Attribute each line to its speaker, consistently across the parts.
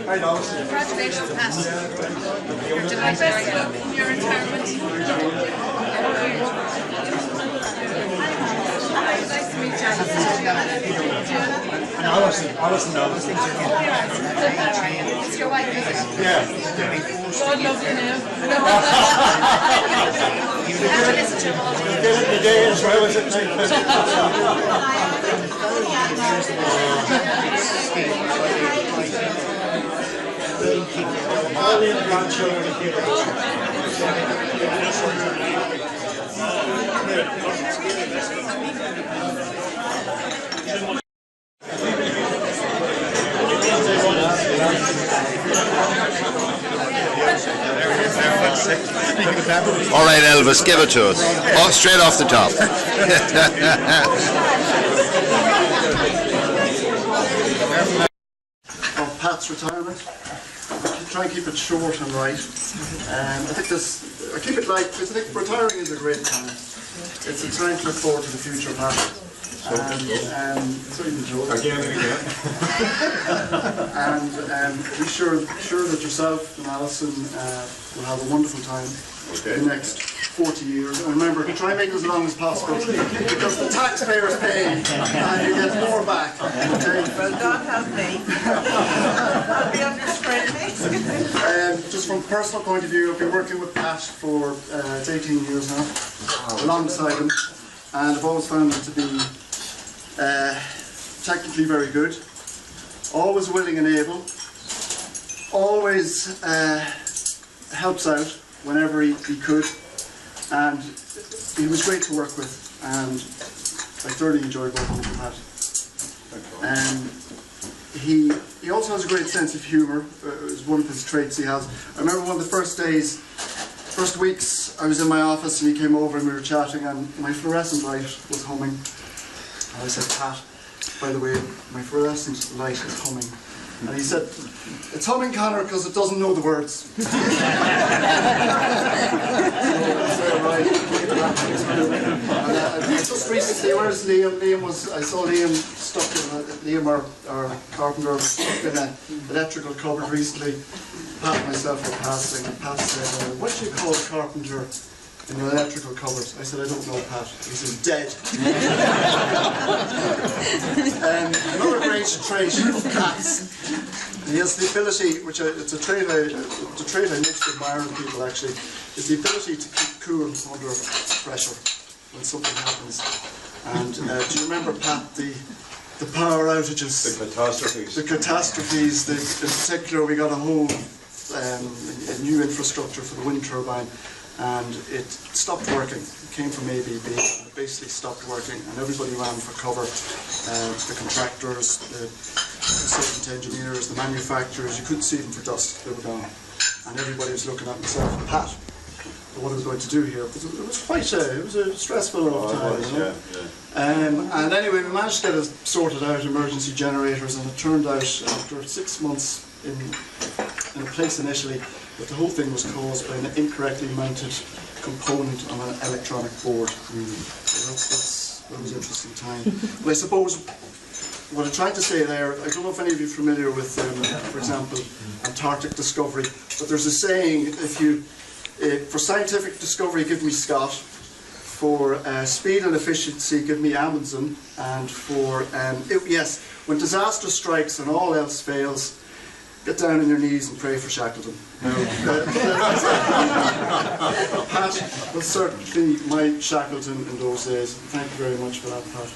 Speaker 1: Congratulations, Pat. You're delighted in your retirement. Nice to meet you.
Speaker 2: Alison knows.
Speaker 1: It's your wife, is it?
Speaker 2: Yeah.
Speaker 1: God loves you now. You have to listen to him all day.
Speaker 2: The day as well as it all the grandchildren here.
Speaker 3: All right, Elvis, give it to us. Oh, straight off the top.
Speaker 4: Of Pat's retirement. I try and keep it short and right. I think I keep it light because I think retiring is a great time. It's a time to look forward to the future, Pat. So you enjoy it.
Speaker 2: Again and again.
Speaker 4: And be sure that yourself and Alison will have a wonderful time in the next 40 years. And remember, try and make it as long as possible because the taxpayers pay and you get more back. Okay?
Speaker 5: Well, God help me. I'll be on your spread.
Speaker 4: Just from a personal point of view, I've been working with Pat for 18 years now, alongside him, and I've always found him to be technically very good, always willing and able, always helps out whenever he could, and he was great to work with, and I thoroughly enjoyed working with Pat. He also has a great sense of humour. It's one of his traits he has. I remember one of the first weeks I was in my office and he came over and we were chatting and my fluorescent light was humming. And I said, Pat, by the way, my fluorescent light is humming. And he said, it's humming, Connor, because it doesn't know the words. Just recently, where's Liam? I saw Liam stuck in Liam, our carpenter, stuck in an electrical cupboard recently. Pat and myself were passing, and Pat said, what do you call a carpenter in an electrical cupboard? I said, I don't know, Pat. He said, dead. Another great trait of Pat's, he has the ability, which it's a trait I most admire in people actually, is the ability to keep cool under pressure when something happens. And do you remember, Pat, the power outages?
Speaker 2: The catastrophes.
Speaker 4: The catastrophes. In particular, we got a whole a new infrastructure for the wind turbine, and it stopped working. It came from ABB, and it basically stopped working, and everybody ran for cover. The contractors, the consultant engineers, the manufacturers, you couldn't see them for dust, they were gone. And everybody was looking at myself and Pat, what I was going to do here. But it was quite it was a stressful time. You know? And anyway, we managed to get it sorted out, emergency generators, and it turned out after 6 months in a place initially that the whole thing was caused by an incorrectly mounted component on an electronic board. So that was an interesting time. But I suppose what I'm trying to say there, I don't know if any of you are familiar with, for example, Antarctic discovery, but there's a saying, for scientific discovery, give me Scott, for speed and efficiency, give me Amundsen, and for, yes, when disaster strikes and all else fails, get down on your knees and pray for Shackleton. Pat was certainly my Shackleton in those days. Thank you very much for that, Pat.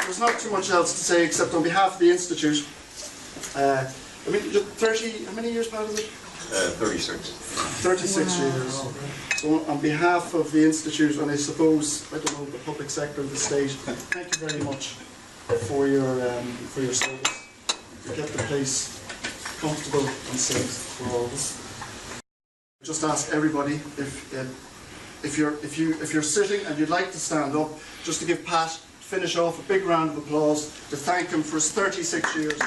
Speaker 4: There's not too much else to say except on behalf of the Institute. I mean, 30, how many years, Pat, is it?
Speaker 6: 36.
Speaker 4: 36 years. So on behalf of the Institute, and I suppose, I don't know, the public sector of the state, thank you very much for your service. To get the place comfortable and safe for all of us. Just ask everybody if you're sitting and you'd like to stand up, just to give Pat, finish off a big round of applause to thank him for his 36 years.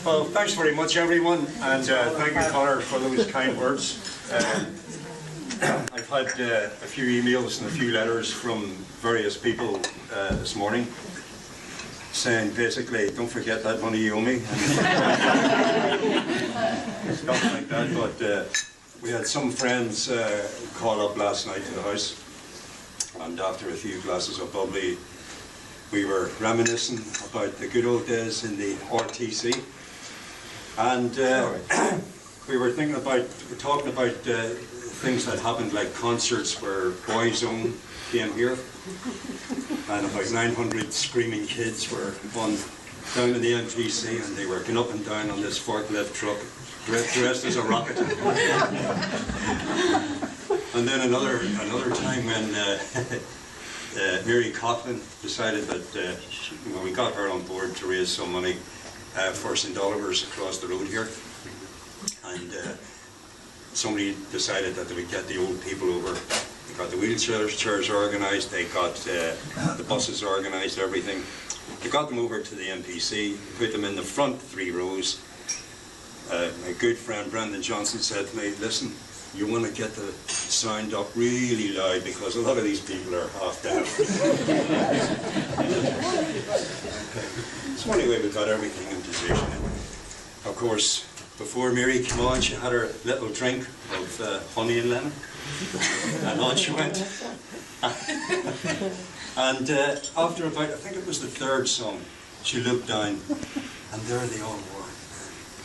Speaker 2: Well, thanks very much, everyone, and thank you, Conor, for those kind words. I've had a few emails and a few letters from various people this morning saying basically, don't forget that money you owe me. Stuff like that, but we had some friends call up last night to the house, and after a few glasses of bubbly, we were reminiscing about the good old days in the RTC. And we were talking about things that happened, like concerts where Boyzone came here, and about 900 screaming kids were down in the MTC, and they were going up and down on this forklift truck, dressed as a rocket. And then another time when Mary Coughlin decided that we got her on board to raise some money for St. Oliver's across the road here, and somebody decided that they would get the old people over. They got the wheelchairs organised, they got the buses organised, everything. They got them over to the MPC, put them in the front 3 rows. My good friend Brendan Johnson said to me, listen, you want to get the sound up really loud because a lot of these people are half deaf. So anyway, we got everything in position. Of course, before Mary came on, she had her little drink of honey and lemon, and on she went. And after about, I think it was the 3rd song, she looked down, and there they all were,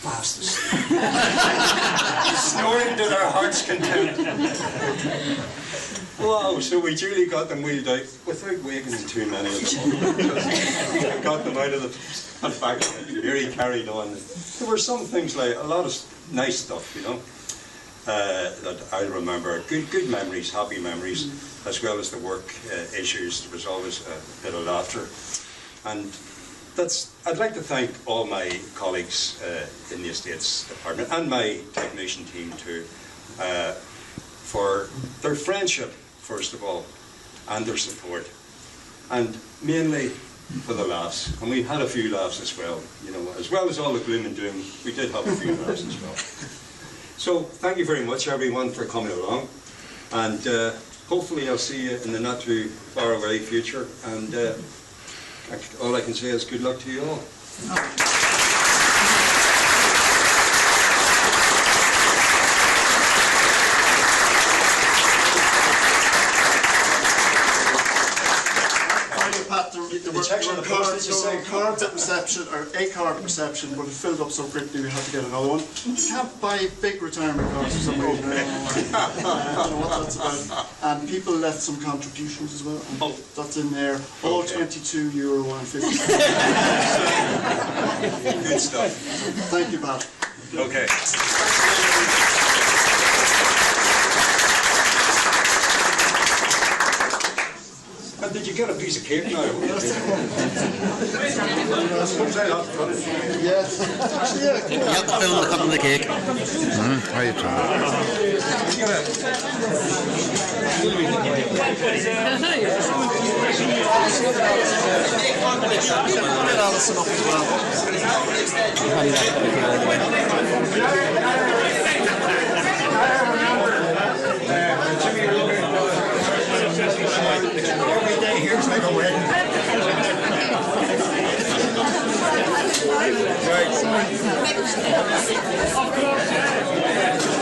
Speaker 2: fast asleep, snoring to their heart's content. Wow, so we duly got them wheeled out without wakening too many of them. We got them out of the back. Mary carried on. There were some things, like a lot of nice stuff, you know, that I remember. Good memories, happy memories, as well as the work issues. There was always a bit of laughter. And I'd like to thank all my colleagues in the Estates Department and my technician team too, for their friendship, first of all, and their support, and mainly for the laughs. And we had a few laughs as well, you know, as well as all the gloom and doom, we did have a few laughs as well. So thank you very much, everyone, for coming along, and hopefully I'll see you in the not too far away future, and all I can say is good luck to you all.
Speaker 4: There were cards at reception, or a card at reception, but it filled up so quickly we had to get another one. You can't buy big retirement cards for some reason. I don't know what that's about. And people left some contributions as well, and that's in there. All €22.50.
Speaker 6: Good stuff.
Speaker 4: Thank you, Pat.
Speaker 6: Okay. And did you get a piece of cake now?
Speaker 4: Yes.
Speaker 3: You have to film a couple of the cake. How are you
Speaker 2: Every day here's like a wedding. There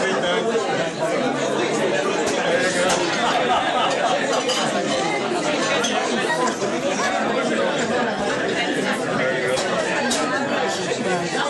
Speaker 2: you go.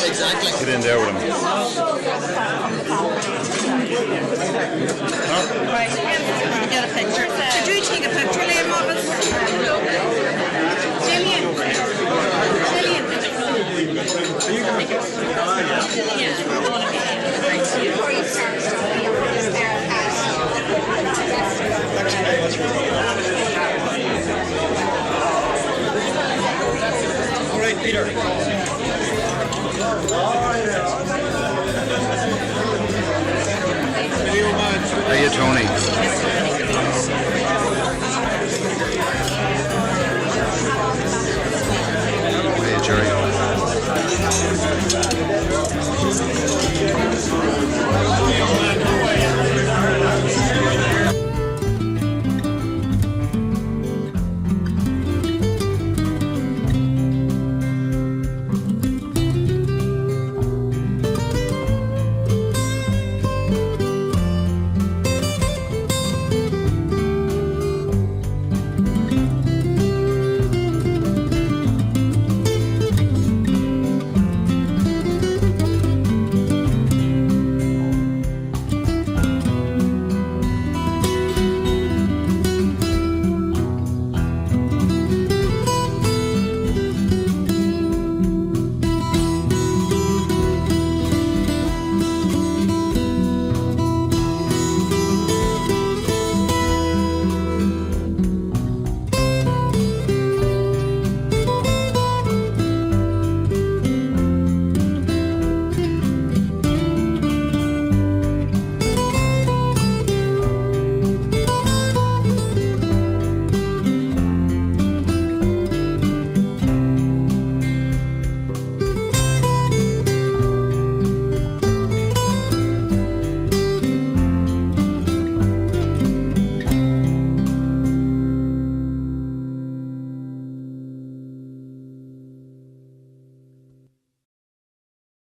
Speaker 3: Exactly. Get in there with him.
Speaker 5: Right, get a picture. Could you take a picture, Liam, of us? Gillian.
Speaker 1: Before you start, is there
Speaker 6: All right, Peter.
Speaker 3: How are you, Tony?